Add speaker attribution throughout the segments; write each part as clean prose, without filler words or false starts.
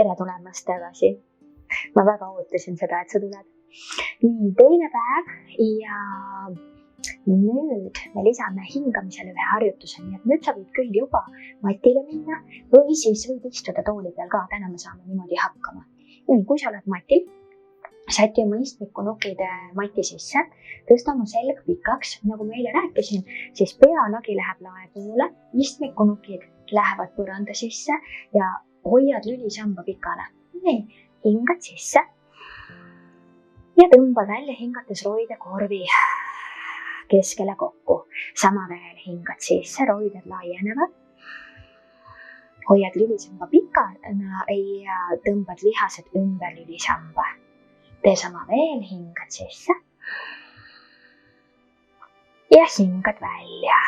Speaker 1: tere tulemast tagasi. Ma väga ootasin seda, et sa tuled. Nii, teine päev ja nüüd me lisame hingamisele ühe harjutuse, nii et nüüd sa võid küll juba matile minna või siis võid istuda tooli peal ka, täna me saame niimoodi hakkama. Kui sa oled matil, säti oma istmikunukid mati sisse, tõsta oma selg pikaks, nagu ma eile rääkisin, siis pealagi läheb lae poole, istmikunukid lähevad põranda sisse ja hoiad lülisamba pikana. Nii, hingad sisse ja tõmba välja hingates roide korvi keskele kokku. Sama veel hingad sisse, roided laienevad. Hoiad lülisamba pikana ja tõmbad lihased ümber lülisamba. Tee sama veel, hingad sisse ja hingad välja.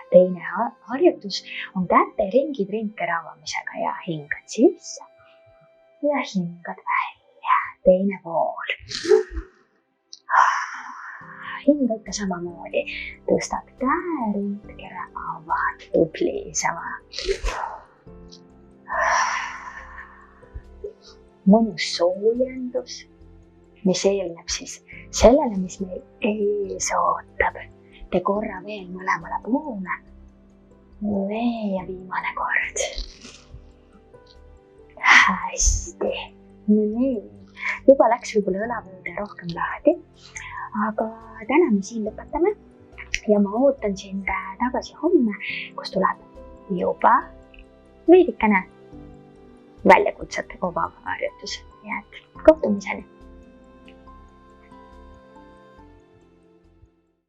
Speaker 1: Teine harjutus on käte ringid ringkera avamisega ja hingad sisse ja hingad välja. Teine pool. Hinga ikka samamoodi. Tõstad käe ringkera, avad, tubli sama. Mõnus soojendus, mis eelneb siis sellele, mis meil ees ootab. Tee korra veel mõlemale poole. Ja viimane kord. Hästi. Nii. Juba läks võib-olla õlavööde rohkem lahti, aga täna me siin lõpetame ja ma ootan sind tagasi homme, kus tuleb juba veidikene väljakutset obav harjutus. Nii et kohtumiseni.